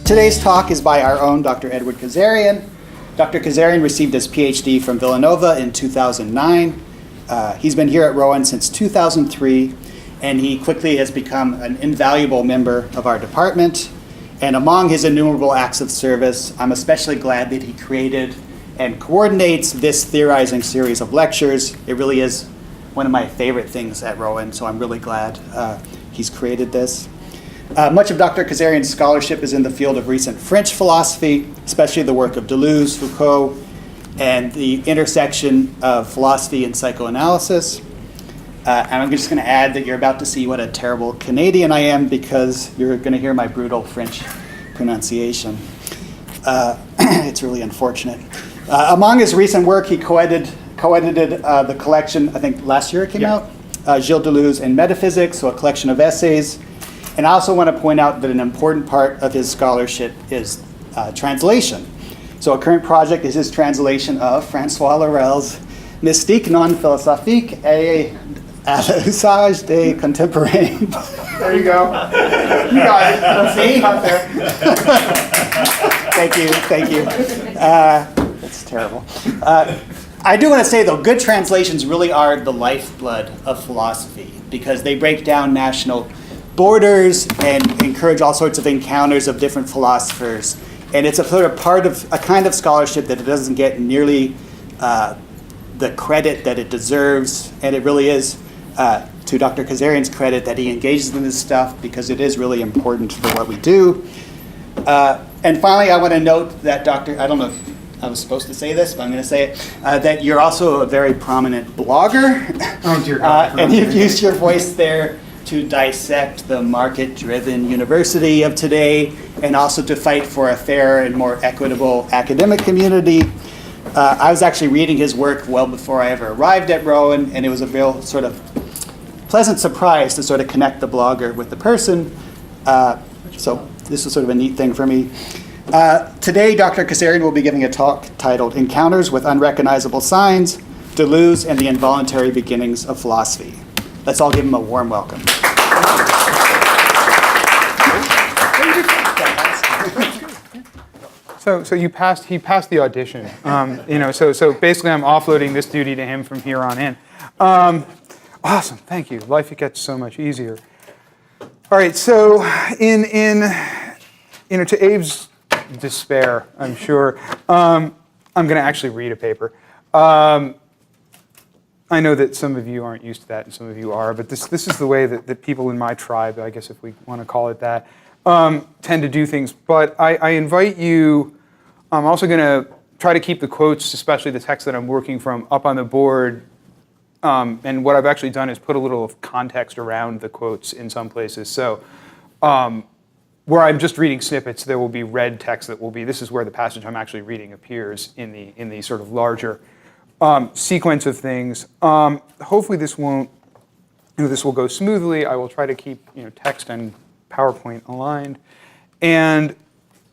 Today's talk is by our own Dr. Edward Kazarian. Dr. Kazarian received his PhD from Villanova in 2009. He's been here at Rowan since 2003, and he quickly has become an invaluable member of our department. And among his innumerable acts of service, I'm especially glad that he created and coordinates this theorizing series of lectures. It really is one of my favorite things at Rowan, so I'm really glad he's created this. Much of Dr. Kazarian's scholarship is in the field of recent French philosophy, especially the work of Delouse, Foucault, and the intersection of philosophy and psychoanalysis. And I'm just going to add that you're about to see what a terrible Canadian I am because you're going to hear my brutal French pronunciation. It's really unfortunate. Among his recent work, he co-edited the collection, I think last year it came out, Gilles Deleuze and Metaphysics, so a collection of essays. And I also want to point out that an important part of his scholarship is translation. So a current project is his translation of François Laurel's Mystique non philosophique et à l'usage des contemporains. There you go. You got it. See? Thank you. That's terrible. I do want to say, though, good translations really are the lifeblood of philosophy because they break down national borders and encourage all sorts of encounters of different philosophers. And it's a sort of part of a kind of scholarship that it doesn't get nearly the credit that it deserves. And it really is, to Dr. Kazarian's credit, that he engages in this stuff because it is really important for what we do. And finally, I want to note that I don't know if I was supposed to say this, but I'm going to say it, that you're also a very prominent blogger. Oh, dear God. And you've used your voice there to dissect the market-driven university of today and also to fight for a fair and more equitable academic community. I was actually reading his work well before I ever arrived at Rowan, and it was a real sort of pleasant surprise to sort of connect the blogger with the person. So this was sort of a neat thing for me. Today, Dr. Kazarian will be giving a talk titled Encounters with Unrecognizable Signs, Deluxe and the Involuntary Beginnings of Philosophy. Let's all give him a warm welcome. So he passed the audition. So basically I'm offloading this duty to him from here on in. Awesome, thank you. Life gets so much easier. All right, so to Abe's despair, I'm sure, I'm going to actually read a paper. I know that some of you aren't used to that and some of you are, but this is the way that people in my tribe, I guess if we want to call it that, tend to do things. But I invite you, I'm also going to try to keep the quotes, especially the text that I'm working from, up on the board. And what I've actually done is put a little context around the quotes in some places. So where I'm just reading snippets, there will be red text that will be, this is where the passage I'm actually reading appears in the sort of larger sequence of things. Hopefully this won't, this will go smoothly. I will try to keep text and PowerPoint aligned. And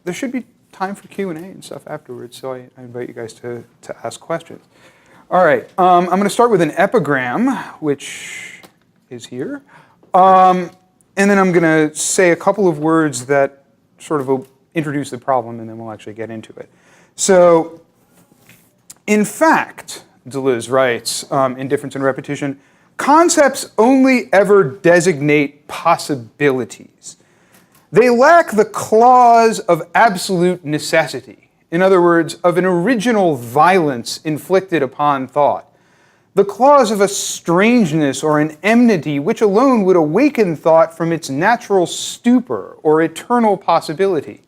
there should be time for Q&A and stuff afterwards, so I invite you guys to ask questions. All right, I'm going to start with an epigram, which is here. And then I'm going to say a couple of words that sort of introduce the problem, and then we'll actually get into it. So, in fact, Deleuze writes, in Difference and Repetition, concepts only ever designate possibilities. They lack the clause of absolute necessity. In other words, of an original violence inflicted upon thought. The clause of a strangeness or an enmity which alone would awaken thought from its natural stupor or eternal possibility.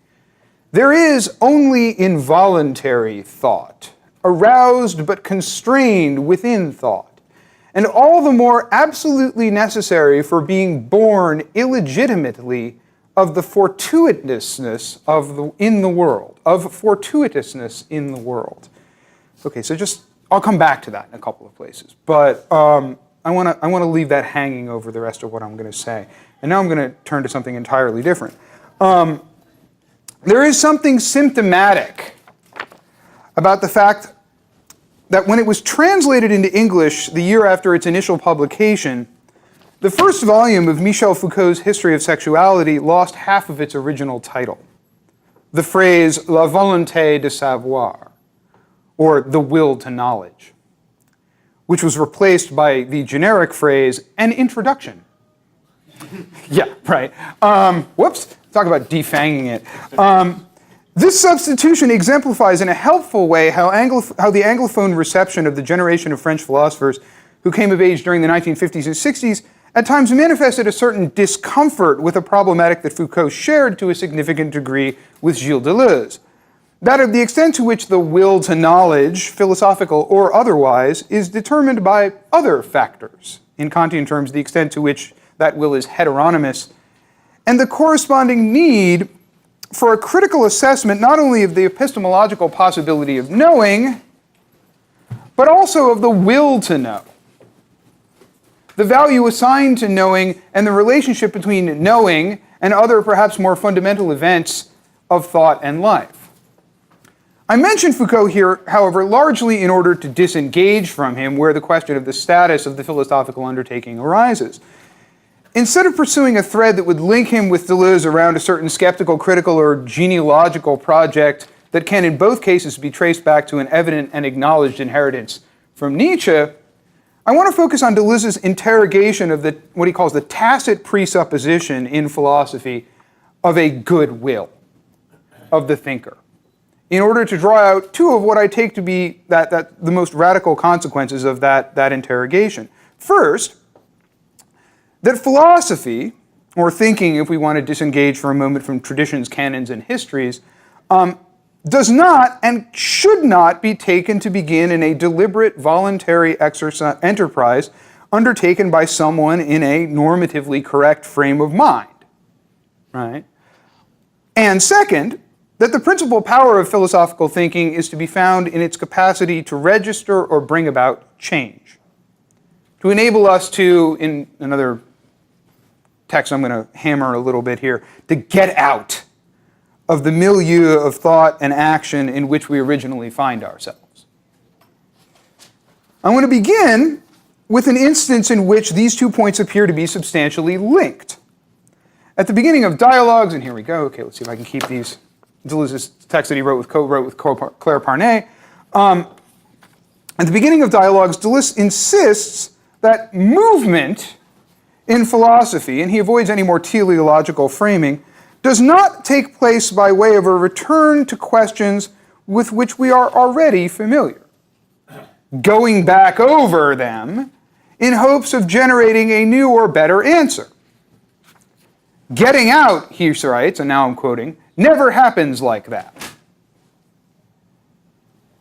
There is only involuntary thought, aroused but constrained within thought, and all the more absolutely necessary for being born illegitimately of the fortuitousness in the world. Okay, so I'll come back to that in a couple of places, but I want to leave that hanging over the rest of what I'm going to say. And now I'm going to turn to something entirely different. There is something symptomatic about the fact that when it was translated into English the year after its initial publication, the first volume of Michel Foucault's History of Sexuality lost half of its original title. the phrase la volonté de savoir, or the will to knowledge, which was replaced by the generic phrase an introduction. Yeah, right. Whoops, talk about defanging it. This substitution exemplifies in a helpful way how the Anglophone reception of the generation of French philosophers who came of age during the 1950s and 60s at times manifested a certain discomfort with a problematic that Foucault shared to a significant degree with Gilles Deleuze. That of the extent to which the will to knowledge, philosophical or otherwise, is determined by other factors. In Kantian terms, the extent to which that will is heteronymous, and the corresponding need for a critical assessment not only of the epistemological possibility of knowing, but also of the will to know. The value assigned to knowing and the relationship between knowing and other perhaps more fundamental events of thought and life. I mention Foucault here, however, largely in order to disengage from him where the question of the status of the philosophical undertaking arises. Instead of pursuing a thread that would link him with Deleuze around a certain skeptical, critical, or genealogical project that can in both cases be traced back to an evident and acknowledged inheritance from Nietzsche, I want to focus on Deleuze's interrogation of what he calls the tacit presupposition in philosophy of a good will of the thinker, in order to draw out two of what I take to be the most radical consequences of that interrogation. First, that philosophy, or thinking if we want to disengage for a moment from traditions, canons, and histories, does not and should not be taken to begin in a deliberate, voluntary enterprise undertaken by someone in a normatively correct frame of mind, right? And second, that the principal power of philosophical thinking is to be found in its capacity to register or bring about change, to enable us to, in another text I'm going to hammer a little bit here, to get out of the milieu of thought and action in which we originally find ourselves. I want to begin with an instance in which these 2 points appear to be substantially linked. At the beginning of Dialogues, and here we go, okay, let's see if I can keep these, Deleuze's text that he co-wrote with Claire Parnay. At the beginning of Dialogues, Deleuze insists that movement in philosophy, and he avoids any more teleological framing, does not take place by way of a return to questions with which we are already familiar, going back over them in hopes of generating a new or better answer. Getting out, he writes, and now I'm quoting, never happens like that.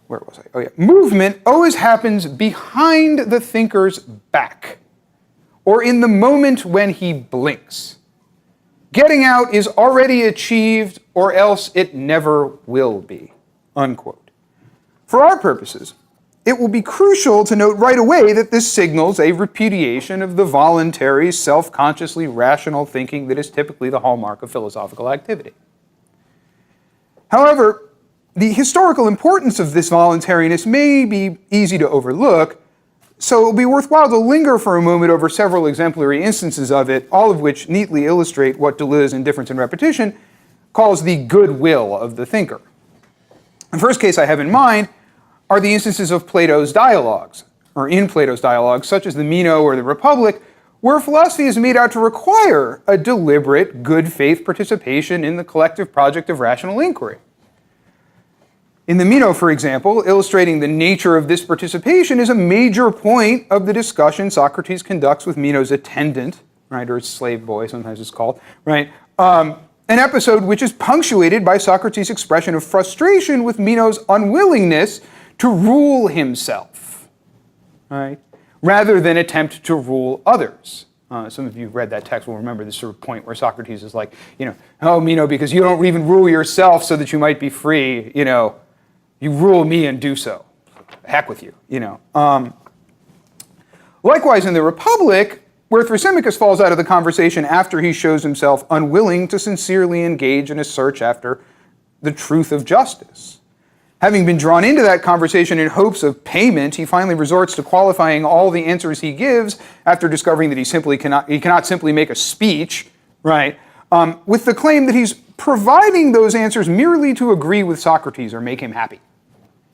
Where was I? Oh yeah. Movement always happens behind the thinker's back, or in the moment when he blinks. Getting out is already achieved, or else it never will be, unquote. For our purposes, it will be crucial to note right away that this signals a repudiation of the voluntary, self-consciously rational thinking that is typically the hallmark of philosophical activity. However, the historical importance of this voluntariness may be easy to overlook, so it will be worthwhile to linger for a moment over several exemplary instances of it, all of which neatly illustrate what Deleuze in Difference and Repetition calls the goodwill of the thinker. The first case I have in mind are the instances of Plato's dialogues, or in Plato's dialogues, such as the Meno or the Republic, where philosophy is made out to require a deliberate, good faith participation in the collective project of rational inquiry. In the Meno, for example, illustrating the nature of this participation is a major point of the discussion Socrates conducts with Meno's attendant, right, or his slave boy, sometimes it's called, right? An episode which is punctuated by Socrates' expression of frustration with Meno's unwillingness to rule himself, right, rather than attempt to rule others. Some of you who read that text will remember this sort of point where Socrates is like, oh, Meno, because you don't even rule yourself so that you might be free, you rule me and do so. Heck with you, Likewise, in the Republic, where Thrasymachus falls out of the conversation after he shows himself unwilling to sincerely engage in a search after the truth of justice. Having been drawn into that conversation in hopes of payment, he finally resorts to qualifying all the answers he gives after discovering that he cannot simply make a speech, right, with the claim that he's providing those answers merely to agree with Socrates or make him happy.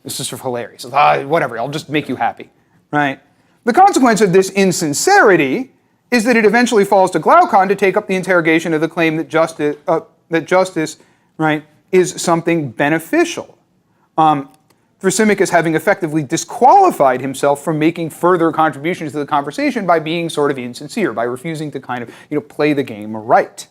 This is sort of hilarious. Whatever, I'll just make you happy, right? The consequence of this insincerity is that it eventually falls to Glaucon to take up the interrogation of the claim that justice, right, is something beneficial. Thrasymachus having effectively disqualified himself from making further contributions to the conversation by being sort of insincere, by refusing to kind of, play the game right.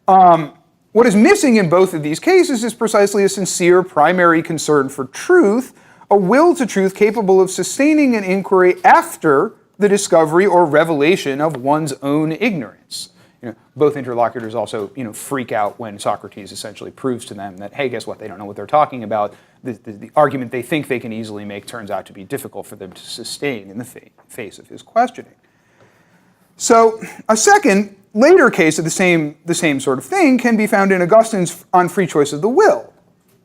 What is missing in both of these cases is precisely a sincere primary concern for truth, a will to truth capable of sustaining an inquiry after the discovery or revelation of one's own ignorance. Both interlocutors also, freak out when Socrates essentially proves to them that, hey, guess what? They don't know what they're talking about. The argument they think they can easily make turns out to be difficult for them to sustain in the face of his questioning. So a second, later case of the same sort of thing can be found in Augustine's On Free Choice of the Will,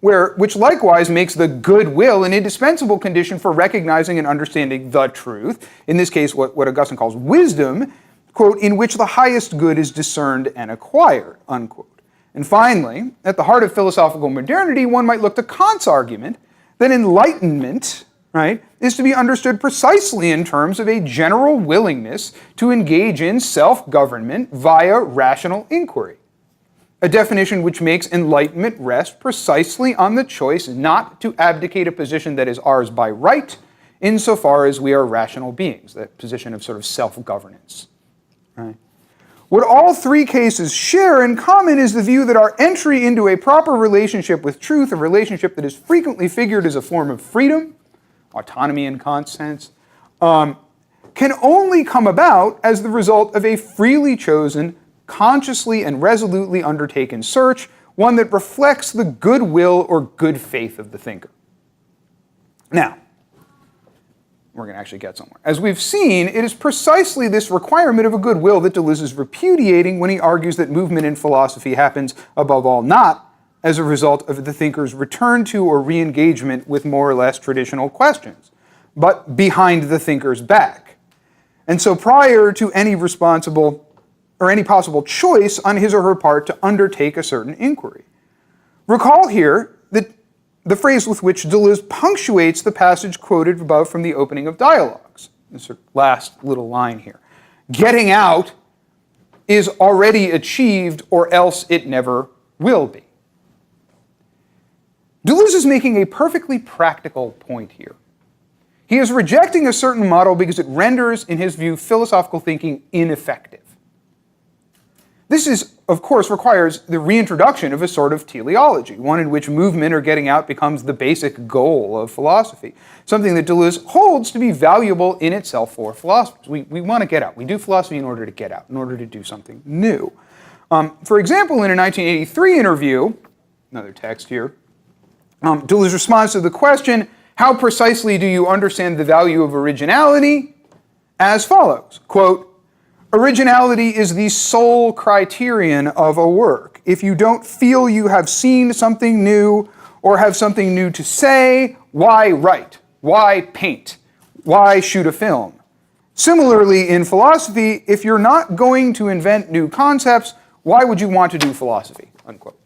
which likewise makes the good will an indispensable condition for recognizing and understanding the truth, in this case what Augustine calls wisdom, quote, in which the highest good is discerned and acquired, unquote. And finally, at the heart of philosophical modernity, one might look to Kant's argument that enlightenment, right, is to be understood precisely in terms of a general willingness to engage in self-government via rational inquiry, a definition which makes enlightenment rest precisely on the choice not to abdicate a position that is ours by right, insofar as we are rational beings, that position of sort of self-governance. Right. What all three cases share in common is the view that our entry into a proper relationship with truth, a relationship that is frequently figured as a form of freedom, autonomy in Kant's sense, can only come about as the result of a freely chosen, consciously and resolutely undertaken search, one that reflects the good will or good faith of the thinker. Now, we're going to actually get somewhere. As we've seen, it is precisely this requirement of a good will that Deleuze is repudiating when he argues that movement in philosophy happens, above all, not as a result of the thinker's return to or re-engagement with more or less traditional questions, but behind the thinker's back. And so prior to any possible choice on his or her part to undertake a certain inquiry. Recall here that the phrase with which Deleuze punctuates the passage quoted above from the opening of Dialogues, this last little line here. Getting out is already achieved, or else it never will be. Deleuze is making a perfectly practical point here. He is rejecting a certain model because it renders, in his view, philosophical thinking ineffective. This of course, requires the reintroduction of a sort of teleology, one in which movement or getting out becomes the basic goal of philosophy, something that Deleuze holds to be valuable in itself for philosophers. We want to get out. We do philosophy in order to get out, in order to do something new. For example, in a 1983 interview, another text here, Deleuze responds to the question, how precisely do you understand the value of originality? As follows, quote, originality is the sole criterion of a work. If you don't feel you have seen something new or have something new to say, why write? Why paint? Why shoot a film? Similarly, in philosophy, if you're not going to invent new concepts, why would you want to do philosophy? Unquote.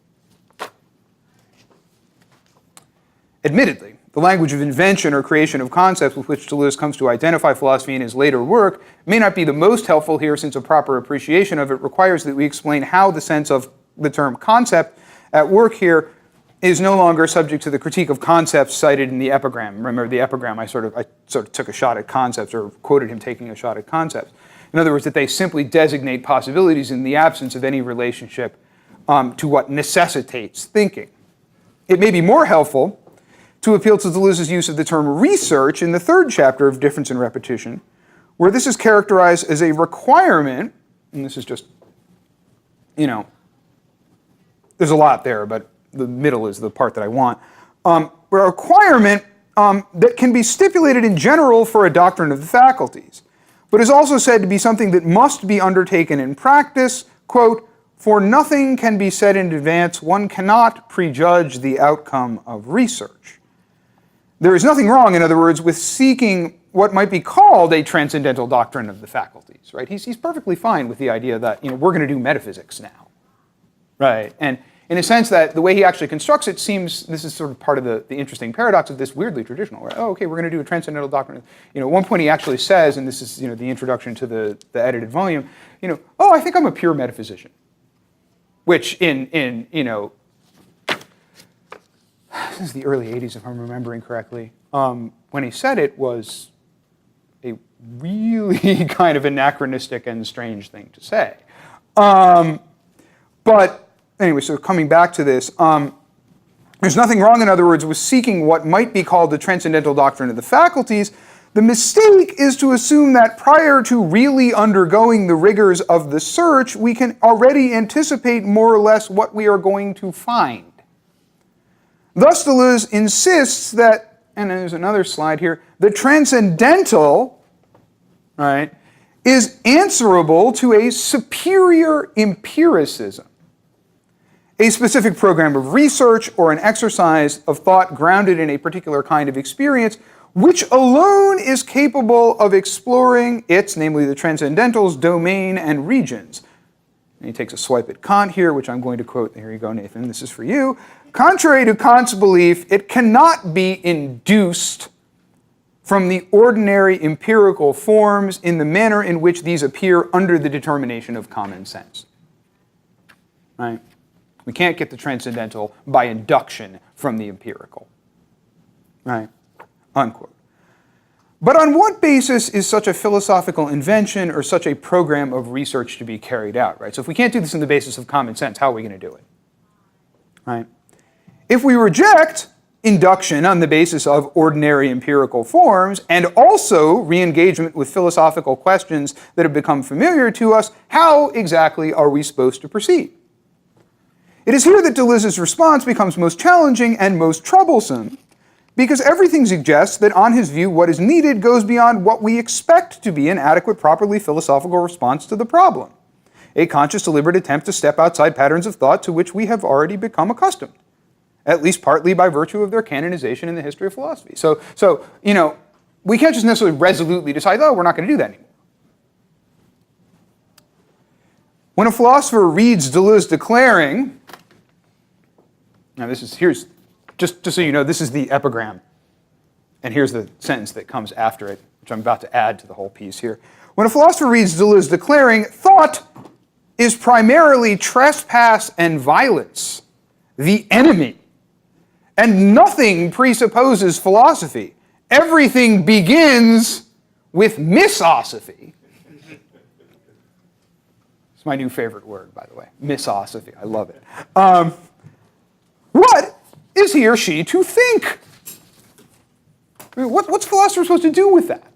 Admittedly, the language of invention or creation of concepts with which Deleuze comes to identify philosophy in his later work may not be the most helpful here, since a proper appreciation of it requires that we explain how the sense of the term concept at work here is no longer subject to the critique of concepts cited in the epigram. Remember the epigram, I sort of took a shot at concepts, or quoted him taking a shot at concepts. In other words, that they simply designate possibilities in the absence of any relationship to what necessitates thinking. It may be more helpful to appeal to Deleuze's use of the term research in the third chapter of Difference and Repetition, where this is characterized as a requirement, and this is just, there's a lot there, but the middle is the part that I want, a requirement that can be stipulated in general for a doctrine of the faculties, but is also said to be something that must be undertaken in practice, quote, for nothing can be said in advance, one cannot prejudge the outcome of research. There is nothing wrong, in other words, with seeking what might be called a transcendental doctrine of the faculties, right? He's perfectly fine with the idea that, we're going to do metaphysics now, right? And in a sense that the way he actually constructs it seems, this is sort of part of the interesting paradox of this weirdly traditional, right? Oh, okay, we're going to do a transcendental doctrine. At one point he actually says, and this is, the introduction to the edited volume, oh, I think I'm a pure metaphysician. Which this is the early 80s, if I'm remembering correctly, when he said it was a really kind of anachronistic and strange thing to say. But anyway, so coming back to this, there's nothing wrong, in other words, with seeking what might be called the transcendental doctrine of the faculties. The mistake is to assume that prior to really undergoing the rigors of the search, we can already anticipate more or less what we are going to find. Thus, Deleuze insists that, and there's another slide here, the transcendental, right, is answerable to a superior empiricism, a specific program of research or an exercise of thought grounded in a particular kind of experience, which alone is capable of exploring its, namely the transcendental's, domain and regions. And he takes a swipe at Kant here, which I'm going to quote. Here you go, Nathan, this is for you. Contrary to Kant's belief, it cannot be induced from the ordinary empirical forms in the manner in which these appear under the determination of common sense. Right? We can't get the transcendental by induction from the empirical. Right? Unquote. But on what basis is such a philosophical invention or such a program of research to be carried out? Right? So if we can't do this on the basis of common sense, how are we going to do it? Right? If we reject induction on the basis of ordinary empirical forms and also re-engagement with philosophical questions that have become familiar to us, how exactly are we supposed to proceed? It is here that Deleuze's response becomes most challenging and most troublesome, because everything suggests that, on his view, what is needed goes beyond what we expect to be an adequate, properly philosophical response to the problem, a conscious, deliberate attempt to step outside patterns of thought to which we have already become accustomed, at least partly by virtue of their canonization in the history of philosophy. So we can't just necessarily resolutely decide, oh, we're not going to do that anymore. When a philosopher reads Deleuze declaring, now here's just so you know, this is the epigram, and here's the sentence that comes after it, which I'm about to add to the whole piece here. When a philosopher reads Deleuze declaring, thought is primarily trespass and violence, the enemy, and nothing presupposes philosophy. Everything begins with misosophy. It's my new favorite word, by the way, misosophy. I love it. What is he or she to think? I mean, what's a philosopher supposed to do with that?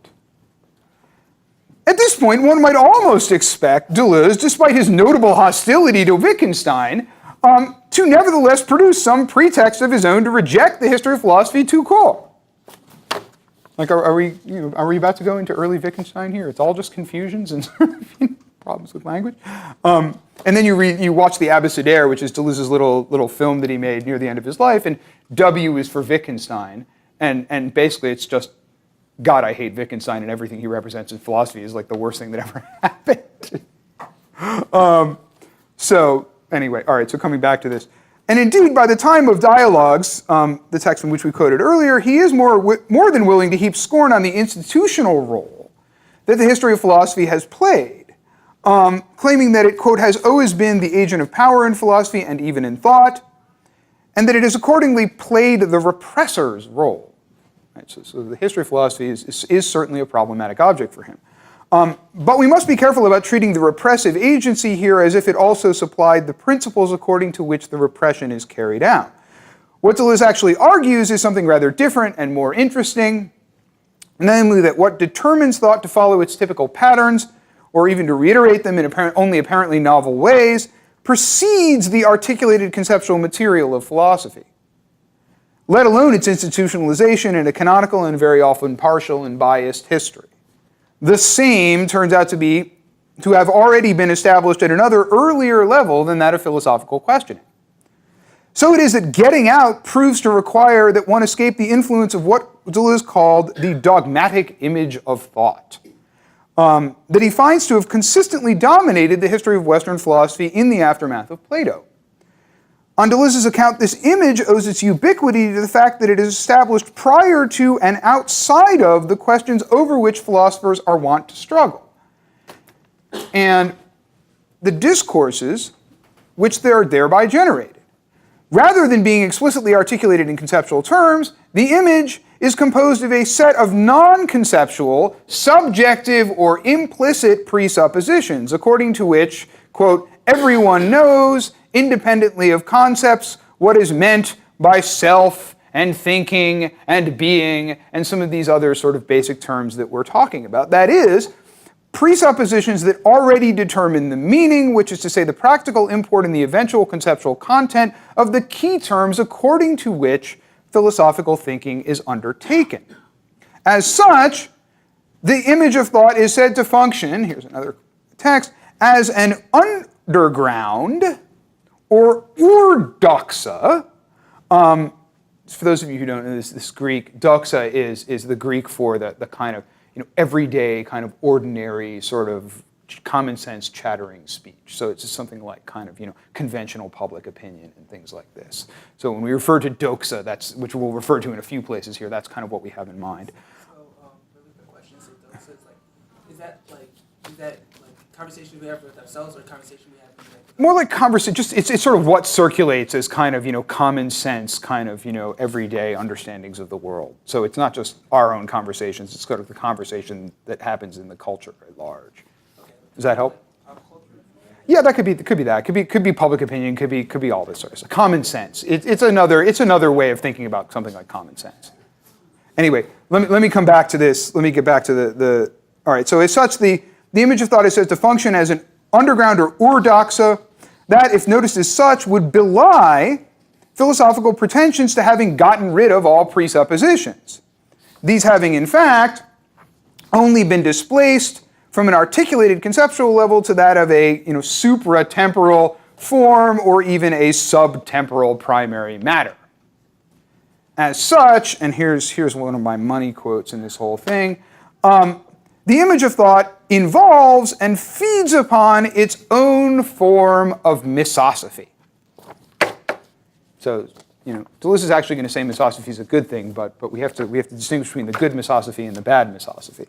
At this point, one might almost expect Deleuze, despite his notable hostility to Wittgenstein, to nevertheless produce some pretext of his own to reject the history of philosophy tout court. Like, are we about to go into early Wittgenstein here? It's all just confusions and problems with language. And then you watch the Abécédaire, which is Deleuze's little film that he made near the end of his life, and W is for Wittgenstein, and basically it's just, God, I hate Wittgenstein, and everything he represents in philosophy is like the worst thing that ever happened. So anyway, all right, so coming back to this. And indeed, by the time of Dialogues, the text in which we quoted earlier, he is more than willing to heap scorn on the institutional role that the history of philosophy has played, claiming that it, quote, has always been the agent of power in philosophy and even in thought, and that it has accordingly played the repressor's role. Right, so the history of philosophy is certainly a problematic object for him. But we must be careful about treating the repressive agency here as if it also supplied the principles according to which the repression is carried out. What Deleuze actually argues is something rather different and more interesting, namely that what determines thought to follow its typical patterns, or even to reiterate them in only apparently novel ways, precedes the articulated conceptual material of philosophy, let alone its institutionalization in a canonical and very often partial and biased history. The same turns out to have already been established at another earlier level than that of philosophical questioning. So it is that getting out proves to require that one escape the influence of what Deleuze called the dogmatic image of thought, that he finds to have consistently dominated the history of Western philosophy in the aftermath of Plato. On Deleuze's account, this image owes its ubiquity to the fact that it is established prior to and outside of the questions over which philosophers are wont to struggle. And the discourses which they are thereby generated. Rather than being explicitly articulated in conceptual terms, the image is composed of a set of non-conceptual, subjective, or implicit presuppositions, according to which, quote, everyone knows, independently of concepts, what is meant by self and thinking and being and some of these other sort of basic terms that we're talking about. That is, presuppositions that already determine the meaning, which is to say the practical import and the eventual conceptual content of the key terms according to which philosophical thinking is undertaken. As such, the image of thought is said to function, here's another text, as an underground or doxa. For those of you who don't know this Greek, doxa is the Greek for the kind of everyday, kind of ordinary, sort of common sense chattering speech. So it's just something like kind of conventional public opinion and things like this. So when we refer to doxa, which we'll refer to in a few places here, that's kind of what we have in mind. So really quick question. So doxa is that conversation we have with ourselves or conversation we have with more like conversation, just it's sort of what circulates as kind of common sense, kind of everyday understandings of the world. So it's not just our own conversations; it's sort of the conversation that happens in the culture at large. Okay. Does that help? Yeah, that could be that. Could be public opinion. Could be all this sort of stuff. Common sense. It's another way of thinking about something like common sense. Anyway, let me come back to this. Let me get back to the. All right. So as such, the image of thought is said to function as an underground or doxa, that, if noticed as such, would belie philosophical pretensions to having gotten rid of all presuppositions. These having, in fact, only been displaced from an articulated conceptual level to that of a supratemporal form or even a subtemporal primary matter. As such, and here's one of my money quotes in this whole thing, the image of thought involves and feeds upon its own form of misosophy. So, Deleuze is actually going to say misosophy is a good thing, but we have to distinguish between the good misosophy and the bad misosophy.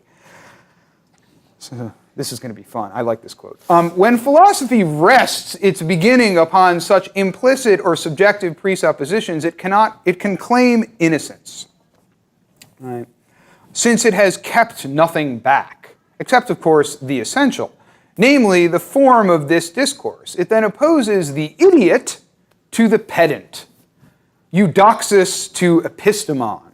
So this is going to be fun. I like this quote. When philosophy rests its beginning upon such implicit or subjective presuppositions, it can claim innocence, right? Since it has kept nothing back, except, of course, the essential, namely the form of this discourse. It then opposes the idiot to the pedant, eudoxis to epistemon,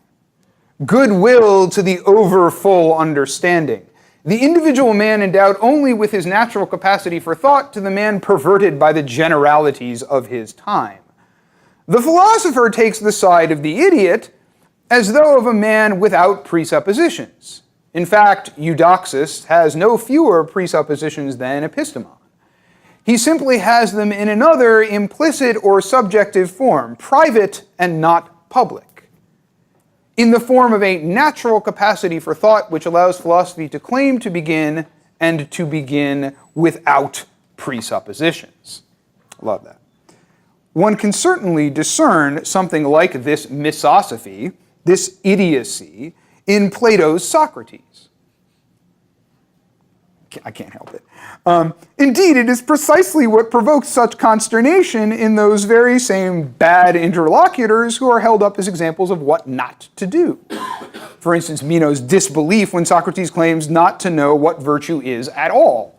goodwill to the overfull understanding, the individual man endowed only with his natural capacity for thought to the man perverted by the generalities of his time. The philosopher takes the side of the idiot as though of a man without presuppositions. In fact, eudoxis has no fewer presuppositions than epistemon. He simply has them in another implicit or subjective form, private and not public, in the form of a natural capacity for thought which allows philosophy to claim to begin and to begin without presuppositions. Love that. One can certainly discern something like this misosophy, this idiocy, in Plato's Socrates. I can't help it. Indeed, it is precisely what provokes such consternation in those very same bad interlocutors who are held up as examples of what not to do. For instance, Meno's disbelief when Socrates claims not to know what virtue is at all.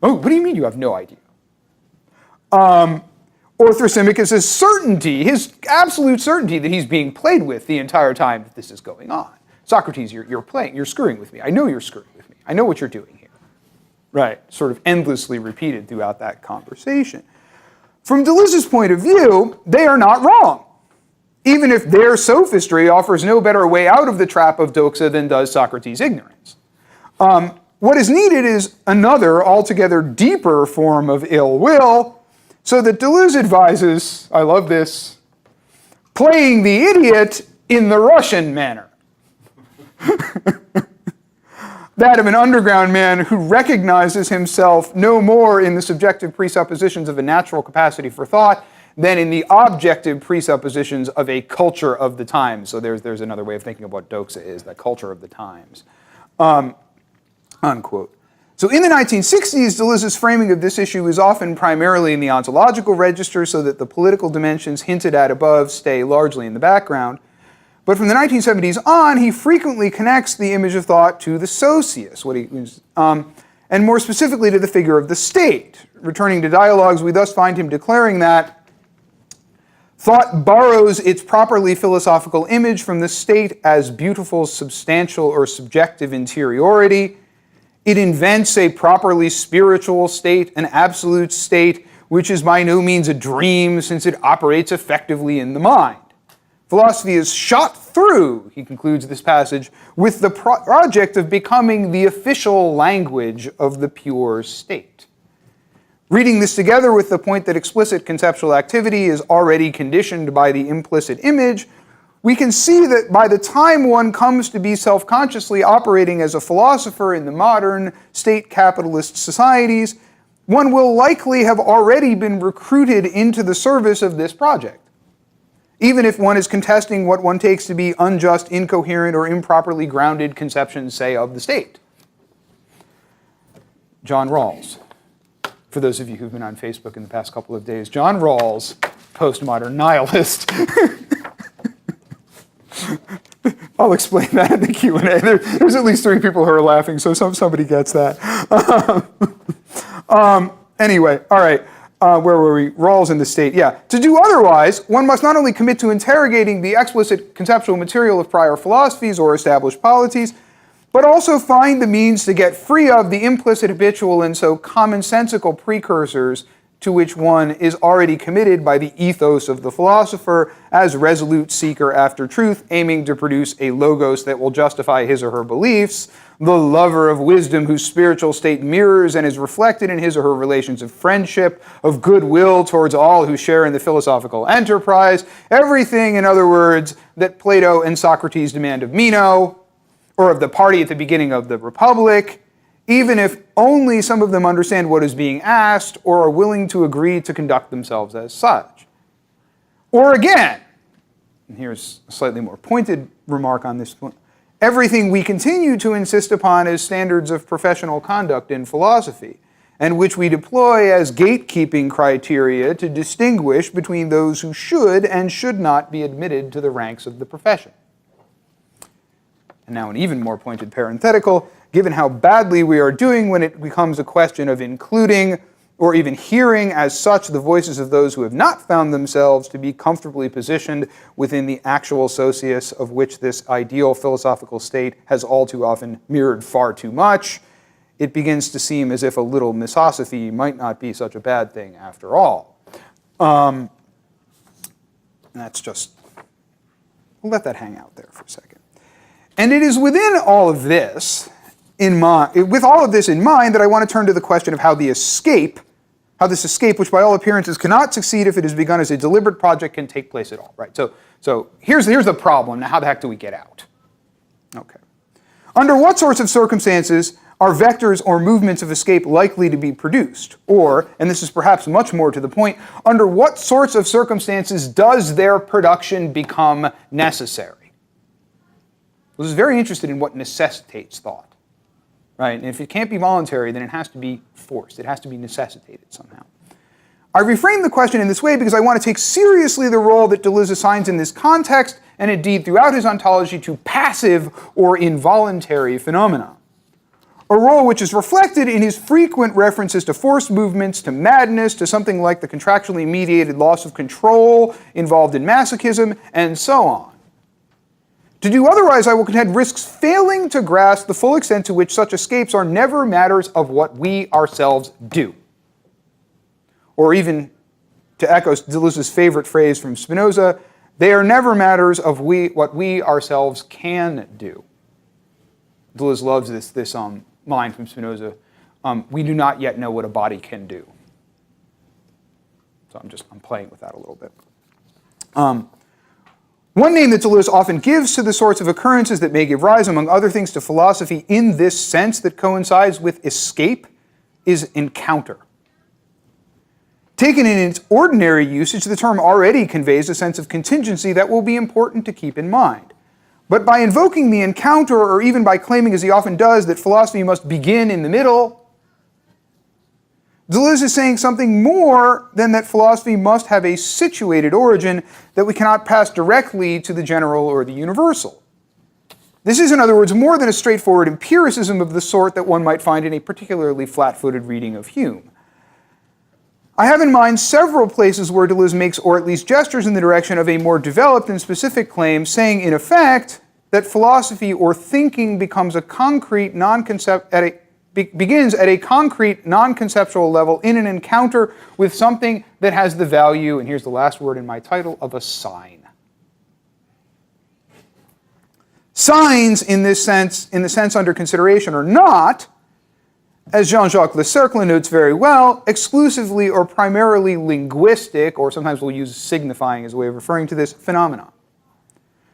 Oh, what do you mean you have no idea? Or Thrasymachus' certainty, his absolute certainty that he's being played with the entire time that this is going on. Socrates, you're playing, you're screwing with me. I know you're screwing with me. I know what you're doing here. Right, sort of endlessly repeated throughout that conversation. From Deleuze's point of view, they are not wrong, even if their sophistry offers no better way out of the trap of doxa than does Socrates' ignorance. What is needed is another, altogether deeper form of ill will, so that Deleuze advises, I love this, playing the idiot in the Russian manner. That of an underground man who recognizes himself no more in the subjective presuppositions of a natural capacity for thought than in the objective presuppositions of a culture of the times. So there's another way of thinking of what doxa is, the culture of the times. Unquote. So in the 1960s, Deleuze's framing of this issue is often primarily in the ontological register, so that the political dimensions hinted at above stay largely in the background. But from the 1970s on, he frequently connects the image of thought to the socius, and more specifically to the figure of the state. Returning to dialogues, we thus find him declaring that thought borrows its properly philosophical image from the state as beautiful, substantial, or subjective interiority. It invents a properly spiritual state, an absolute state, which is by no means a dream, since it operates effectively in the mind. Philosophy is shot through, he concludes this passage, with the project of becoming the official language of the pure state. Reading this together with the point that explicit conceptual activity is already conditioned by the implicit image, we can see that by the time one comes to be self-consciously operating as a philosopher in the modern state capitalist societies, one will likely have already been recruited into the service of this project, even if one is contesting what one takes to be unjust, incoherent, or improperly grounded conceptions, say, of the state. John Rawls. For those of you who've been on Facebook in the past couple of days, John Rawls, postmodern nihilist. I'll explain that in the Q&A. There's at least 3 people who are laughing, so somebody gets that. Anyway, all right. Where were we? Rawls in the state. Yeah. To do otherwise, one must not only commit to interrogating the explicit conceptual material of prior philosophies or established polities, but also find the means to get free of the implicit, habitual, and so commonsensical precursors to which one is already committed by the ethos of the philosopher as resolute seeker after truth, aiming to produce a logos that will justify his or her beliefs, the lover of wisdom whose spiritual state mirrors and is reflected in his or her relations of friendship, of goodwill towards all who share in the philosophical enterprise, everything, in other words, that Plato and Socrates demand of Meno, or of the party at the beginning of the Republic, even if only some of them understand what is being asked or are willing to agree to conduct themselves as such. Or again, and here's a slightly more pointed remark on this point, everything we continue to insist upon as standards of professional conduct in philosophy, and which we deploy as gatekeeping criteria to distinguish between those who should and should not be admitted to the ranks of the profession. And now an even more pointed parenthetical, given how badly we are doing when it becomes a question of including or even hearing as such the voices of those who have not found themselves to be comfortably positioned within the actual socius of which this ideal philosophical state has all too often mirrored far too much, it begins to seem as if a little misosophy might not be such a bad thing after all. And that's just, we'll let that hang out there for a second. And it is within all of this, with all of this in mind, that I want to turn to the question of how this escape, which by all appearances cannot succeed if it is begun as a deliberate project, can take place at all, right? So here's the problem. Now, how the heck do we get out? Okay. Under what sorts of circumstances are vectors or movements of escape likely to be produced? Or, and this is perhaps much more to the point, under what sorts of circumstances does their production become necessary? I was very interested in what necessitates thought, right? And if it can't be voluntary, then it has to be forced. It has to be necessitated somehow. I reframe the question in this way because I want to take seriously the role that Deleuze assigns in this context, and indeed throughout his ontology, to passive or involuntary phenomena. A role which is reflected in his frequent references to forced movements, to madness, to something like the contractually mediated loss of control involved in masochism, and so on. To do otherwise, I will contend, risks failing to grasp the full extent to which such escapes are never matters of what we ourselves do. Or even, to echo Deleuze's favorite phrase from Spinoza, they are never matters of what we ourselves can do. Deleuze loves this line from Spinoza, we do not yet know what a body can do. So I'm playing with that a little bit. One name that Deleuze often gives to the sorts of occurrences that may give rise, among other things, to philosophy in this sense that coincides with escape is encounter. Taken in its ordinary usage, the term already conveys a sense of contingency that will be important to keep in mind. But by invoking the encounter, or even by claiming, as he often does, that philosophy must begin in the middle, Deleuze is saying something more than that philosophy must have a situated origin that we cannot pass directly to the general or the universal. This is, in other words, more than a straightforward empiricism of the sort that one might find in a particularly flat-footed reading of Hume. I have in mind several places where Deleuze makes, or at least gestures in the direction of a more developed and specific claim, saying in effect that philosophy or thinking becomes a concrete begins at a concrete non-conceptual level in an encounter with something that has the value, and here's the last word in my title, of a sign. Signs in the sense under consideration are not, as Jean-Jacques Le Cercle notes very well, exclusively or primarily linguistic, or sometimes we'll use signifying as a way of referring to this phenomenon.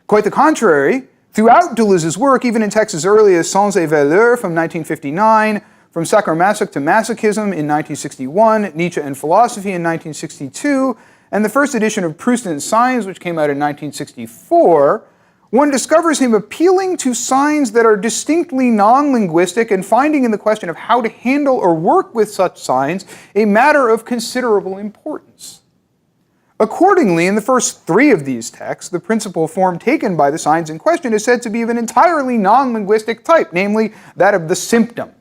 Quite the contrary, throughout Deleuze's work, even in texts as early as Sens et Valeurs from 1959, from Sacher-Masoch to Masochism in 1961, Nietzsche and Philosophy in 1962, and the first edition of Proust and Signs, which came out in 1964, one discovers him appealing to signs that are distinctly non-linguistic and finding in the question of how to handle or work with such signs a matter of considerable importance. Accordingly, in the first three of these texts, the principal form taken by the signs in question is said to be of an entirely non-linguistic type, namely that of the symptom,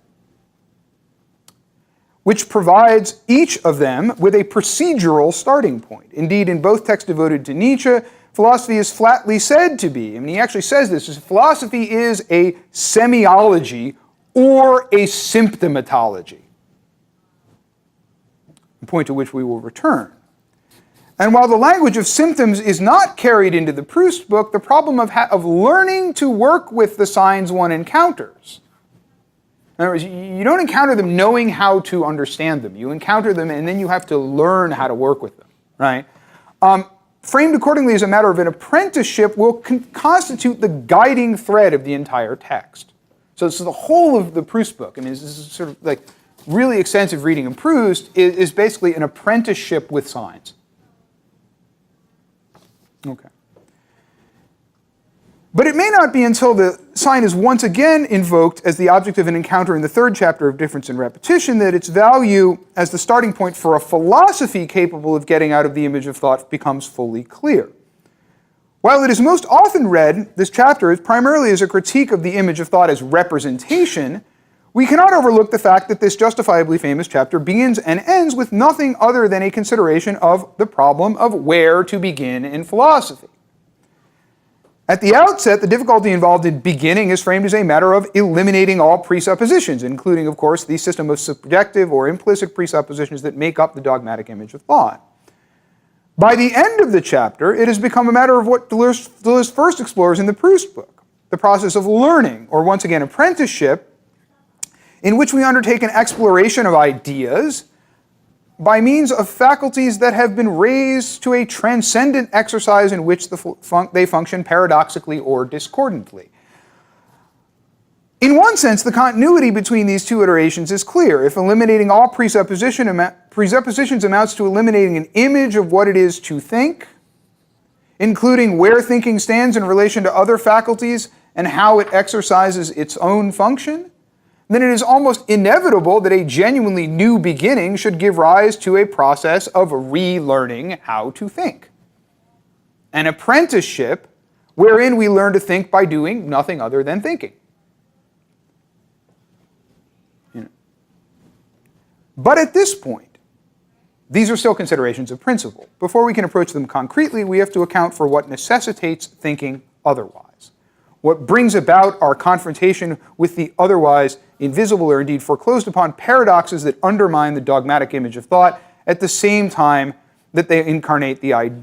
which provides each of them with a procedural starting point. Indeed, in both texts devoted to Nietzsche, philosophy is flatly said to be, and he actually says this, philosophy is a semiology or a symptomatology, a point to which we will return. And while the language of symptoms is not carried into the Proust book, the problem of learning to work with the signs one encounters. In other words, you don't encounter them knowing how to understand them. You encounter them and then you have to learn how to work with them, right? Framed accordingly as a matter of an apprenticeship will constitute the guiding thread of the entire text. So the whole of the Proust book, I mean, this is sort of like really extensive reading in Proust, is basically an apprenticeship with signs. Okay. But it may not be until the sign is once again invoked as the object of an encounter in the third chapter of Difference and Repetition that its value as the starting point for a philosophy capable of getting out of the image of thought becomes fully clear. While it is most often read, this chapter, primarily as a critique of the image of thought as representation, we cannot overlook the fact that this justifiably famous chapter begins and ends with nothing other than a consideration of the problem of where to begin in philosophy. At the outset, the difficulty involved in beginning is framed as a matter of eliminating all presuppositions, including, of course, the system of subjective or implicit presuppositions that make up the dogmatic image of thought. By the end of the chapter, it has become a matter of what Deleuze first explores in the Proust book, the process of learning, or once again apprenticeship, in which we undertake an exploration of ideas by means of faculties that have been raised to a transcendent exercise in which they function paradoxically or discordantly. In one sense, the continuity between these two iterations is clear. If eliminating all presuppositions amounts to eliminating an image of what it is to think, including where thinking stands in relation to other faculties and how it exercises its own function, then it is almost inevitable that a genuinely new beginning should give rise to a process of relearning how to think. An apprenticeship wherein we learn to think by doing nothing other than thinking. But at this point, these are still considerations of principle. Before we can approach them concretely, we have to account for what necessitates thinking otherwise. What brings about our confrontation with the otherwise invisible or indeed foreclosed upon paradoxes that undermine the dogmatic image of thought at the same time that they incarnate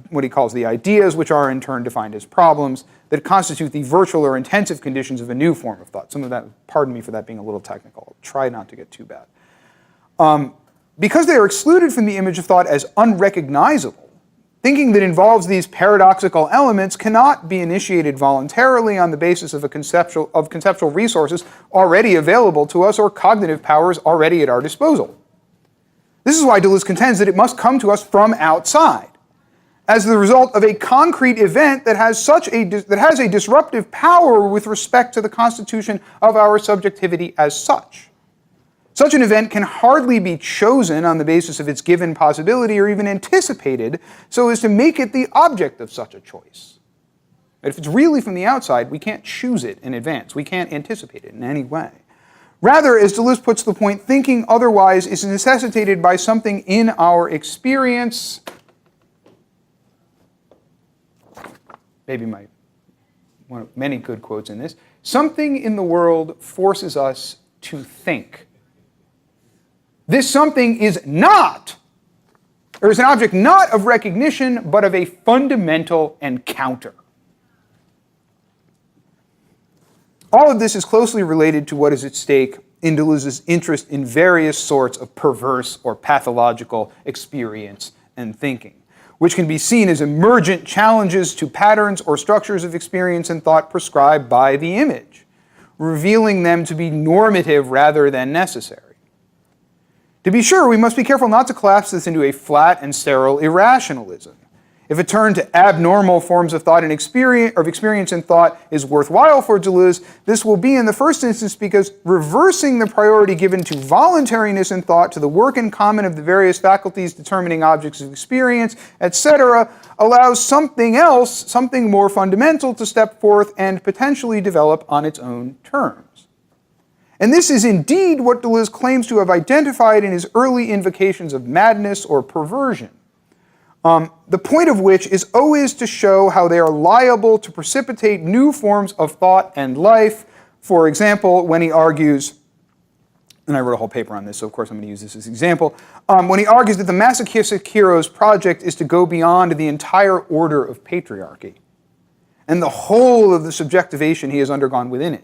what he calls the ideas, which are in turn defined as problems that constitute the virtual or intensive conditions of a new form of thought. Some of that, pardon me for that being a little technical. I'll try not to get too bad. Because they are excluded from the image of thought as unrecognizable, thinking that involves these paradoxical elements cannot be initiated voluntarily on the basis of conceptual resources already available to us or cognitive powers already at our disposal. This is why Deleuze contends that it must come to us from outside, as the result of a concrete event that has a disruptive power with respect to the constitution of our subjectivity as such. Such an event can hardly be chosen on the basis of its given possibility or even anticipated so as to make it the object of such a choice. If it's really from the outside, we can't choose it in advance. We can't anticipate it in any way. Rather, as Deleuze puts the point, thinking otherwise is necessitated by something in our experience. Maybe one of many good quotes in this. Something in the world forces us to think. This something is not, or is an object not of recognition, but of a fundamental encounter. All of this is closely related to what is at stake in Deleuze's interest in various sorts of perverse or pathological experience and thinking, which can be seen as emergent challenges to patterns or structures of experience and thought prescribed by the image, revealing them to be normative rather than necessary. To be sure, we must be careful not to collapse this into a flat and sterile irrationalism. If a turn to abnormal forms of thought and experience and thought is worthwhile for Deleuze, this will be in the first instance because reversing the priority given to voluntariness in thought to the work in common of the various faculties determining objects of experience, etc., allows something else, something more fundamental, to step forth and potentially develop on its own terms. And this is indeed what Deleuze claims to have identified in his early invocations of madness or perversion. The point of which is always to show how they are liable to precipitate new forms of thought and life. For example, when he argues, and I wrote a whole paper on this, so of course I'm going to use this as an example, when he argues that the masochistic hero's project is to go beyond the entire order of patriarchy and the whole of the subjectivation he has undergone within it,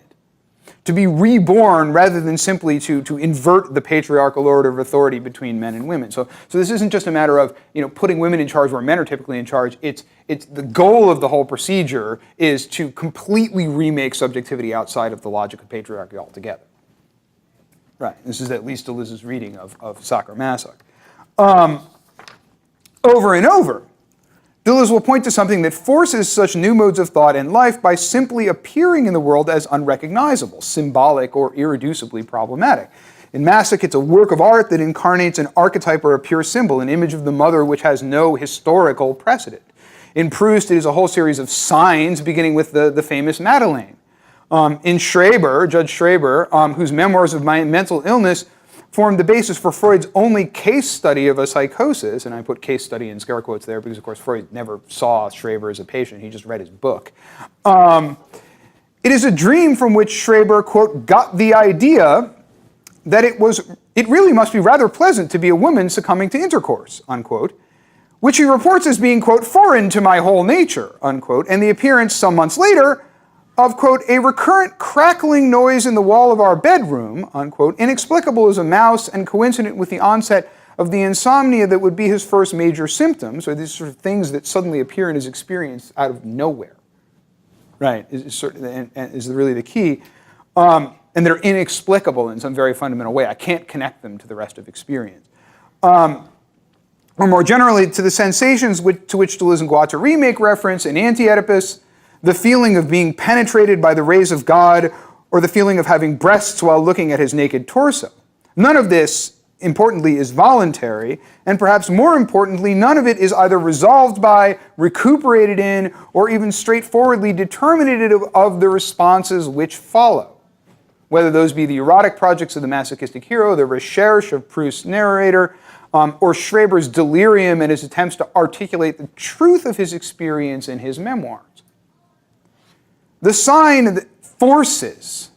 to be reborn rather than simply to invert the patriarchal order of authority between men and women. So this isn't just a matter of putting women in charge where men are typically in charge. It's the goal of the whole procedure is to completely remake subjectivity outside of the logic of patriarchy altogether. Right. This is at least Deleuze's reading of Sacher-Masoch. Over and over, Deleuze will point to something that forces such new modes of thought and life by simply appearing in the world as unrecognizable, symbolic, or irreducibly problematic. In Masoch, it's a work of art that incarnates an archetype or a pure symbol, an image of the mother which has no historical precedent. In Proust, it is a whole series of signs, beginning with the famous Madeleine. In Schreber, Judge Schreber, whose memoirs of mental illness formed the basis for Freud's only case study of a psychosis, and I put case study in scare quotes there because, of course, Freud never saw Schreber as a patient. He just read his book. It is a dream from which Schreber, quote, got the idea that it really must be rather pleasant to be a woman succumbing to intercourse, unquote, which he reports as being, quote, foreign to my whole nature, unquote, and the appearance some months later of, quote, a recurrent crackling noise in the wall of our bedroom, unquote, inexplicable as a mouse and coincident with the onset of the insomnia that would be his first major symptoms, or these sort of things that suddenly appear in his experience out of nowhere, right, is really the key, and they're inexplicable in some very fundamental way. I can't connect them to the rest of experience. Or more generally, to the sensations to which Deleuze and Guattari make reference in Anti-Oedipus, the feeling of being penetrated by the rays of God, or the feeling of having breasts while looking at his naked torso. None of this, importantly, is voluntary, and perhaps more importantly, none of it is either resolved by, recuperated in, or even straightforwardly determinative of the responses which follow. Whether those be the erotic projects of the masochistic hero, the recherche of Proust's narrator, or Schreber's delirium and his attempts to articulate the truth of his experience in his memoirs. The sign that forces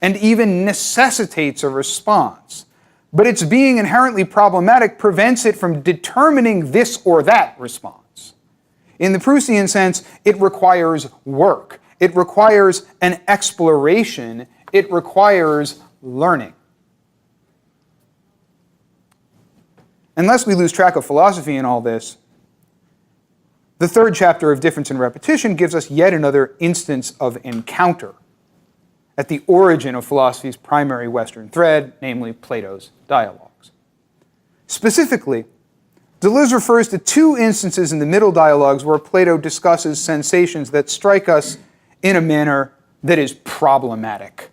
and even necessitates a response, but its being inherently problematic prevents it from determining this or that response. In the Proustian sense, it requires work. It requires an exploration. It requires learning. Unless we lose track of philosophy in all this, the third chapter of Difference and Repetition gives us yet another instance of encounter at the origin of philosophy's primary Western thread, namely Plato's dialogues. Specifically, Deleuze refers to two instances in the middle dialogues where Plato discusses sensations that strike us in a manner that is problematic.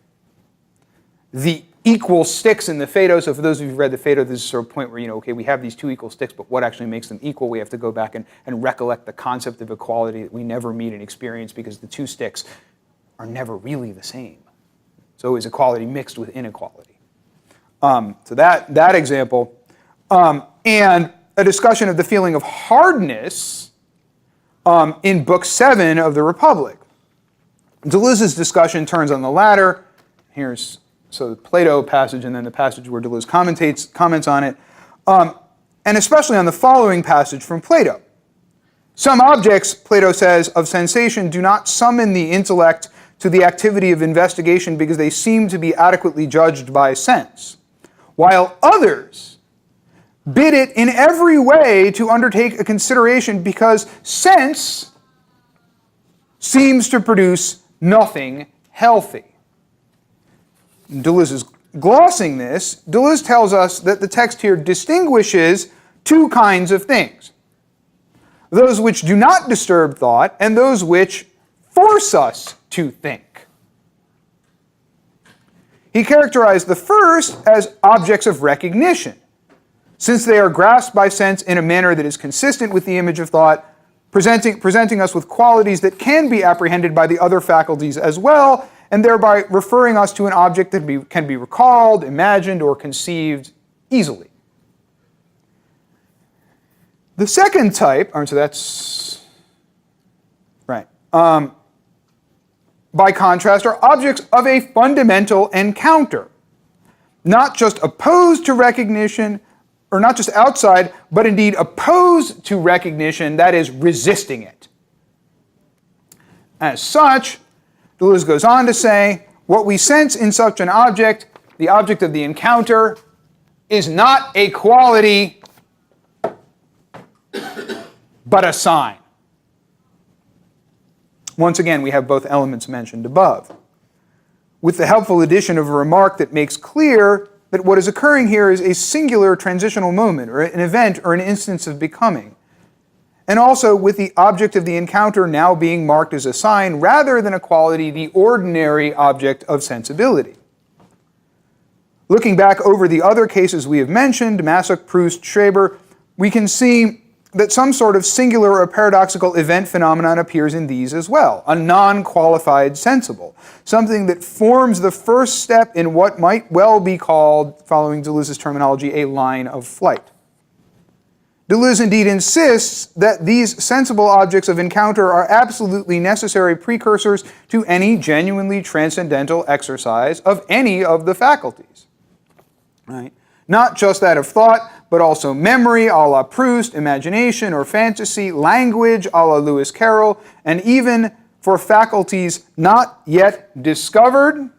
The equal sticks in the Phaedo. So for those of you who've read the Phaedo, this is sort of a point where, okay, we have these two equal sticks, but what actually makes them equal? We have to go back and recollect the concept of equality that we never meet and experience because the two sticks are never really the same. So is equality mixed with inequality? So that example. And a discussion of the feeling of hardness in Book 7 of the Republic. Deleuze's discussion turns on the latter. Here's the Plato passage and then the passage where Deleuze comments on it, and especially on the following passage from Plato. Some objects, Plato says, of sensation do not summon the intellect to the activity of investigation because they seem to be adequately judged by sense, while others bid it in every way to undertake a consideration because sense seems to produce nothing healthy. Deleuze is glossing this. Deleuze tells us that the text here distinguishes two kinds of things. Those which do not disturb thought and those which force us to think. He characterized the first as objects of recognition, since they are grasped by sense in a manner that is consistent with the image of thought, presenting us with qualities that can be apprehended by the other faculties as well, and thereby referring us to an object that can be recalled, imagined, or conceived easily. The second type, so that's right, by contrast, are objects of a fundamental encounter, not just opposed to recognition, or not just outside, but indeed opposed to recognition, that is, resisting it. As such, Deleuze goes on to say, what we sense in such an object, the object of the encounter, is not a quality, but a sign. Once again, we have both elements mentioned above, with the helpful addition of a remark that makes clear that what is occurring here is a singular transitional moment, or an event, or an instance of becoming. And also with the object of the encounter now being marked as a sign rather than a quality, the ordinary object of sensibility. Looking back over the other cases we have mentioned, Massock, Proust, Schreber, we can see that some sort of singular or paradoxical event phenomenon appears in these as well, a non-qualified sensible, something that forms the first step in what might well be called, following Deleuze's terminology, a line of flight. Deleuze indeed insists that these sensible objects of encounter are absolutely necessary precursors to any genuinely transcendental exercise of any of the faculties. Right? Not just that of thought, but also memory, a la Proust, imagination or fantasy, language, a la Lewis Carroll, and even for faculties not yet discovered,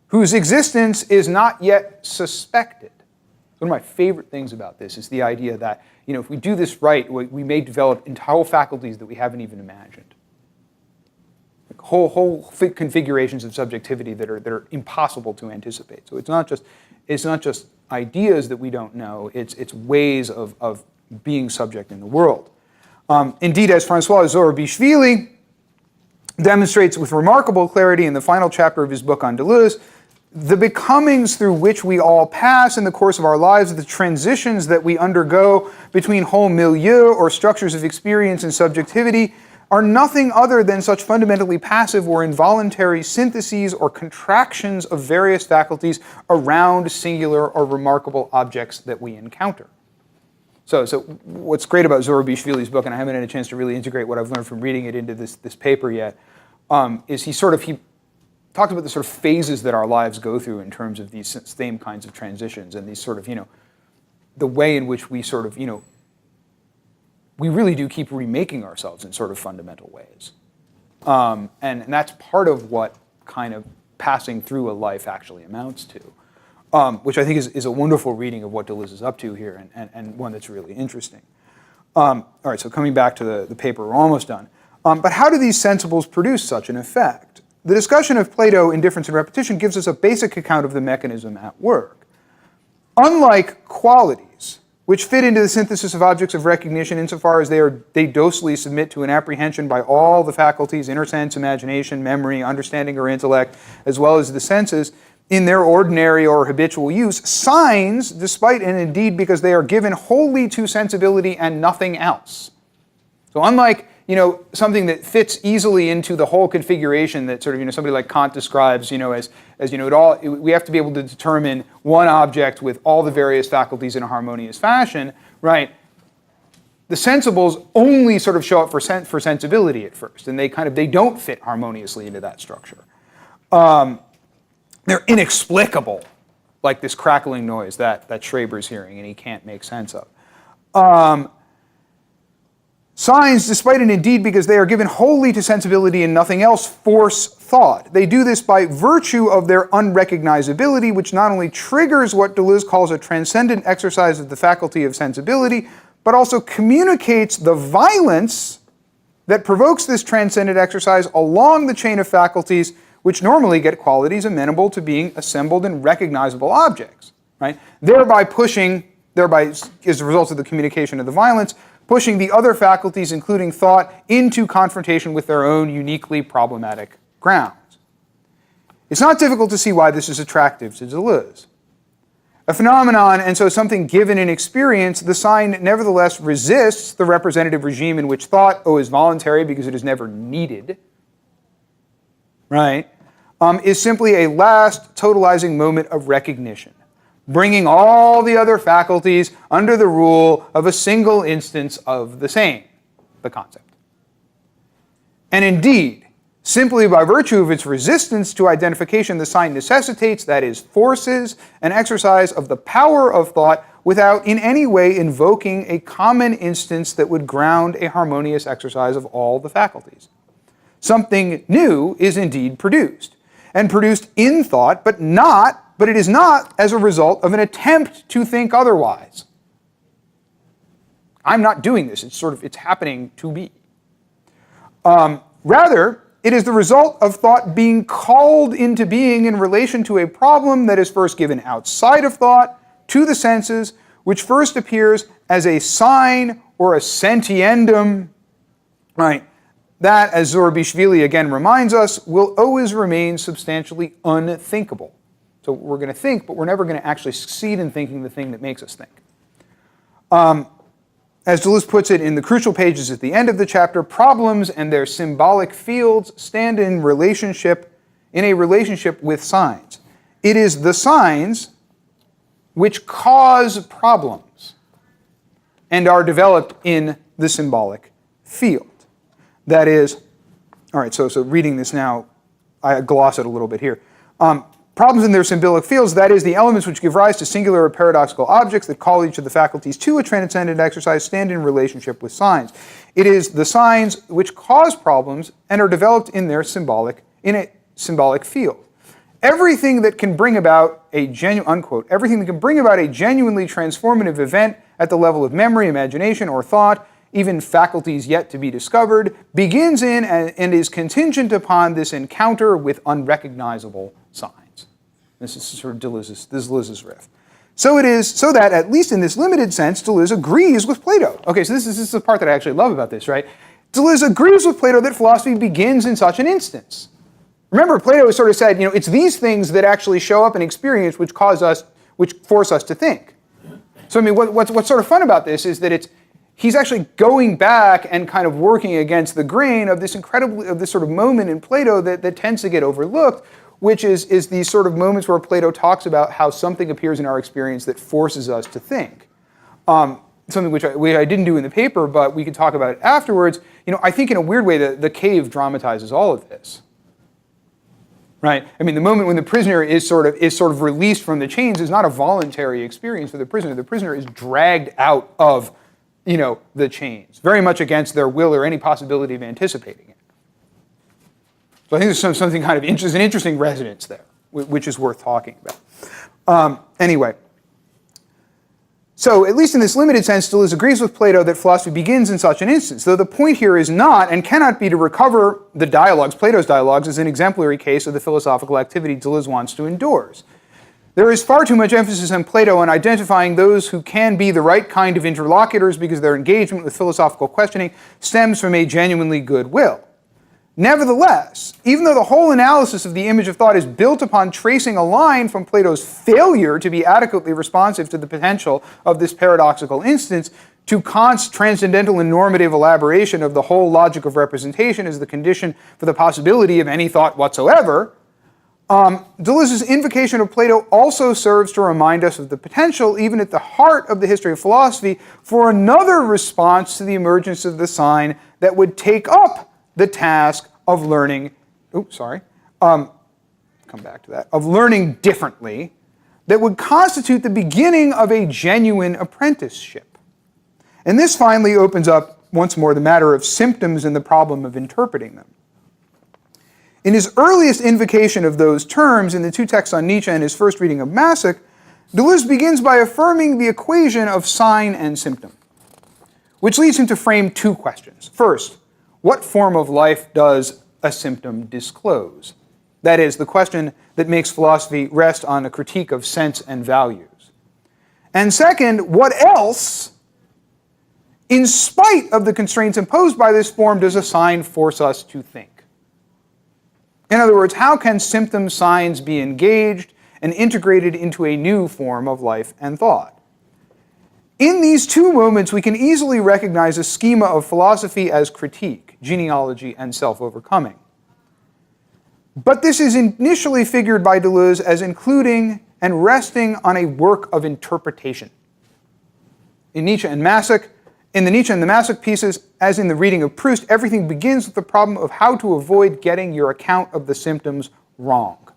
whose existence is not yet suspected. One of my favorite things about this is the idea that, if we do this right, we may develop entire faculties that we haven't even imagined. Like whole configurations of subjectivity that are impossible to anticipate. So it's not just ideas that we don't know, it's ways of being subject in the world. Indeed, as Francois Zorobishvili demonstrates with remarkable clarity in the final chapter of his book on Deleuze, the becomings through which we all pass in the course of our lives, the transitions that we undergo between whole milieu or structures of experience and subjectivity, are nothing other than such fundamentally passive or involuntary syntheses or contractions of various faculties around singular or remarkable objects that we encounter. So what's great about Zorobishvili's book, and I haven't had a chance to really integrate what I've learned from reading it into this paper yet, is he talks about the sort of phases that our lives go through in terms of these same kinds of transitions and these sort of, the way in which we sort of, we really do keep remaking ourselves in sort of fundamental ways. And that's part of what kind of passing through a life actually amounts to, which I think is a wonderful reading of what Deleuze is up to here and one that's really interesting. All right, so coming back to the paper, we're almost done. But how do these sensibles produce such an effect? The discussion of Plato, indifference, and repetition gives us a basic account of the mechanism at work. unlike qualities, which fit into the synthesis of objects of recognition insofar as they docilely submit to an apprehension by all the faculties, inner sense, imagination, memory, understanding, or intellect, as well as the senses, in their ordinary or habitual use, signs, despite and indeed because they are given wholly to sensibility and nothing else. So unlike something that fits easily into the whole configuration that sort of somebody like Kant describes as it all, we have to be able to determine one object with all the various faculties in a harmonious fashion, right? The sensibles only sort of show up for sensibility at first, and they don't fit harmoniously into that structure. They're inexplicable, like this crackling noise that Schreber's hearing and he can't make sense of. Signs, despite and indeed because they are given wholly to sensibility and nothing else, force thought. They do this by virtue of their unrecognizability, which not only triggers what Deleuze calls a transcendent exercise of the faculty of sensibility, but also communicates the violence that provokes this transcendent exercise along the chain of faculties, which normally get qualities amenable to being assembled in recognizable objects, right? Thereby, as a result of the communication of the violence, pushing the other faculties, including thought, into confrontation with their own uniquely problematic grounds. It's not difficult to see why this is attractive to Deleuze. A phenomenon, and so something given in experience, the sign nevertheless resists the representative regime in which thought, is voluntary because it is never needed, right, is simply a last totalizing moment of recognition, bringing all the other faculties under the rule of a single instance of the same, the concept. And indeed, simply by virtue of its resistance to identification, the sign necessitates, that is, forces, an exercise of the power of thought without in any way invoking a common instance that would ground a harmonious exercise of all the faculties. Something new is indeed produced, and produced in thought, but it is not as a result of an attempt to think otherwise. I'm not doing this, it's happening to me. Rather, it is the result of thought being called into being in relation to a problem that is first given outside of thought, to the senses, which first appears as a sign or a sentiendum, right? That, as Zorobishvili again reminds us, will always remain substantially unthinkable. So we're going to think, but we're never going to actually succeed in thinking the thing that makes us think. As Deleuze puts it in the crucial pages at the end of the chapter, problems and their symbolic fields stand in a relationship with signs. It is the signs which cause problems and are developed in the symbolic field. That is, all right, so reading this now, I gloss it a little bit here. Problems in their symbolic fields, that is, the elements which give rise to singular or paradoxical objects that call each of the faculties to a transcendent exercise, stand in relationship with signs. It is the signs which cause problems and are developed in a symbolic field. Everything that can bring about everything that can bring about a genuinely transformative event at the level of memory, imagination, or thought, even faculties yet to be discovered, begins in and is contingent upon this encounter with unrecognizable signs. This is sort of Deleuze's riff. So it is, so that, at least in this limited sense, Deleuze agrees with Plato. Okay, so this is the part that I actually love about this, right? Deleuze agrees with Plato that philosophy begins in such an instance. Remember, Plato sort of said, it's these things that actually show up in experience which force us to think. So what's sort of fun about this is that he's actually going back and kind of working against the grain of this sort of moment in Plato that tends to get overlooked, which is these sort of moments where Plato talks about how something appears in our experience that forces us to think. Something which I didn't do in the paper, but we could talk about it afterwards. I think in a weird way the cave dramatizes all of this. Right? I mean, the moment when the prisoner is sort of released from the chains is not a voluntary experience for the prisoner. The prisoner is dragged out of the chains, very much against their will or any possibility of anticipating it. So I think there's something kind of an interesting resonance there, which is worth talking about. Anyway, so at least in this limited sense, Deleuze agrees with Plato that philosophy begins in such an instance, though the point here is not and cannot be to recover Plato's dialogues as an exemplary case of the philosophical activity Deleuze wants to endorse. There is far too much emphasis on Plato on identifying those who can be the right kind of interlocutors because their engagement with philosophical questioning stems from a genuinely good will. Nevertheless, even though the whole analysis of the image of thought is built upon tracing a line from Plato's failure to be adequately responsive to the potential of this paradoxical instance to Kant's transcendental and normative elaboration of the whole logic of representation as the condition for the possibility of any thought whatsoever, Deleuze's invocation of Plato also serves to remind us of the potential, even at the heart of the history of philosophy, for another response to the emergence of the sign that would take up the task of learning, come back to that, of learning differently, that would constitute the beginning of a genuine apprenticeship. And this finally opens up, once more, the matter of symptoms and the problem of interpreting them. In his earliest invocation of those terms, in the two texts on Nietzsche and his first reading of Masek, Deleuze begins by affirming the equation of sign and symptom, which leads him to frame two questions. First, what form of life does a symptom disclose? That is, the question that makes philosophy rest on a critique of sense and values. And second, what else, in spite of the constraints imposed by this form, does a sign force us to think? In other words, how can symptom signs be engaged and integrated into a new form of life and thought? In these two moments, we can easily recognize a schema of philosophy as critique, genealogy, and self-overcoming. But this is initially figured by Deleuze as including and resting on a work of interpretation. In Nietzsche and Masek, in the Nietzsche and the Masek pieces, as in the reading of Proust, everything begins with the problem of how to avoid getting your account of the symptoms wrong.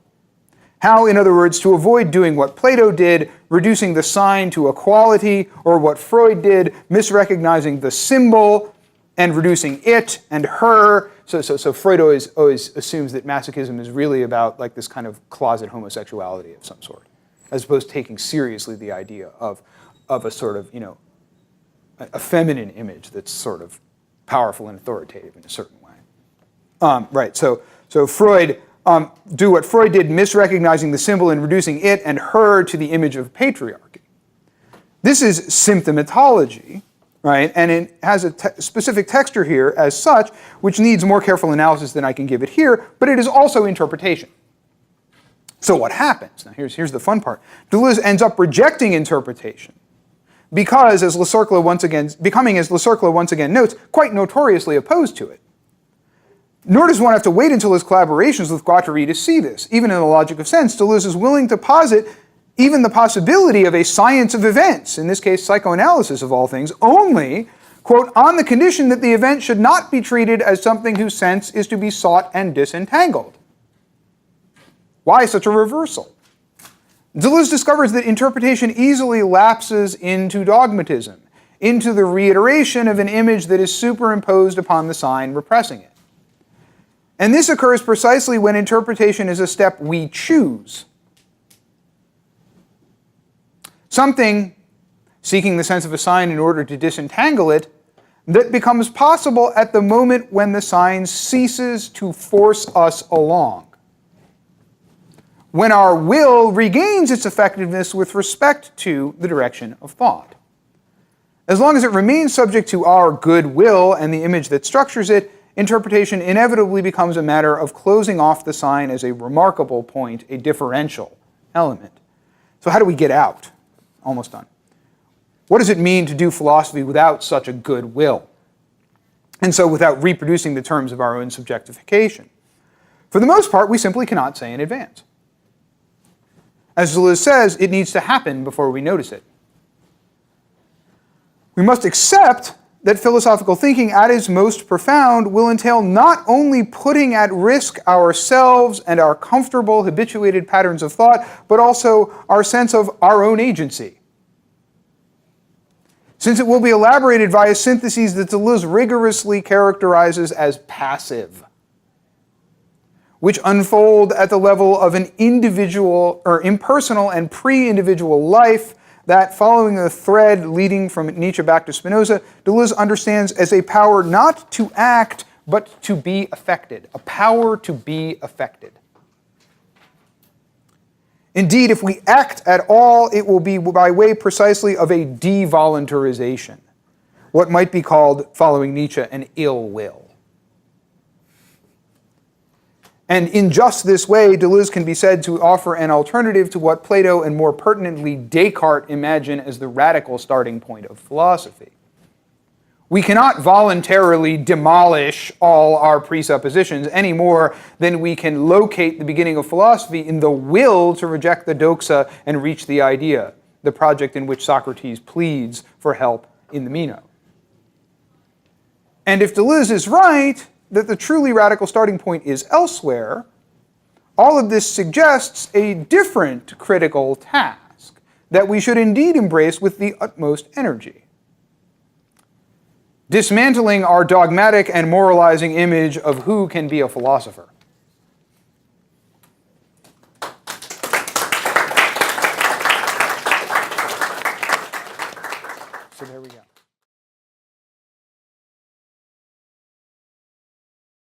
How, in other words, to avoid doing what Plato did, reducing the sign to a quality, or what Freud did, misrecognizing the symbol and reducing it and her. So Freud always assumes that masochism is really about like this kind of closet homosexuality of some sort, as opposed to taking seriously the idea of a sort of, a feminine image that's sort of powerful and authoritative in a certain way. So Freud, do what Freud did, misrecognizing the symbol and reducing it and her to the image of patriarchy. This is symptomatology, right? And it has a specific texture here as such, which needs more careful analysis than I can give it here, but it is also interpretation. So what happens? Now here's the fun part. Deleuze ends up rejecting interpretation, because, as Lecercle once again notes, quite notoriously opposed to it. Nor does one have to wait until his collaborations with Guattari to see this. Even in the logic of sense, Deleuze is willing to posit even the possibility of a science of events, in this case psychoanalysis of all things, only, quote, on the condition that the event should not be treated as something whose sense is to be sought and disentangled. Why such a reversal? Deleuze discovers that interpretation easily lapses into dogmatism, into the reiteration of an image that is superimposed upon the sign repressing it. And this occurs precisely when interpretation is a step we choose. Something, seeking the sense of a sign in order to disentangle it, that becomes possible at the moment when the sign ceases to force us along. When our will regains its effectiveness with respect to the direction of thought. As long as it remains subject to our good will and the image that structures it, interpretation inevitably becomes a matter of closing off the sign as a remarkable point, a differential element. So how do we get out? Almost done. What does it mean to do philosophy without such a good will? And so without reproducing the terms of our own subjectification? For the most part, we simply cannot say in advance. As Deleuze says, it needs to happen before we notice it. We must accept that philosophical thinking at its most profound will entail not only putting at risk ourselves and our comfortable, habituated patterns of thought, but also our sense of our own agency. Since it will be elaborated via syntheses that Deleuze rigorously characterizes as passive, which unfold at the level of an individual or impersonal and pre-individual life that, following the thread leading from Nietzsche back to Spinoza, Deleuze understands as a power not to act, but to be affected, a power to be affected. Indeed, if we act at all, it will be by way precisely of a devoluntarization, what might be called, following Nietzsche, an ill will. And in just this way, Deleuze can be said to offer an alternative to what Plato and more pertinently Descartes imagine as the radical starting point of philosophy. We cannot voluntarily demolish all our presuppositions any more than we can locate the beginning of philosophy in the will to reject the doxa and reach the idea, the project in which Socrates pleads for help in the Meno. And if Deleuze is right, that the truly radical starting point is elsewhere, all of this suggests a different critical task that we should indeed embrace with the utmost energy. Dismantling our dogmatic and moralizing image of who can be a philosopher.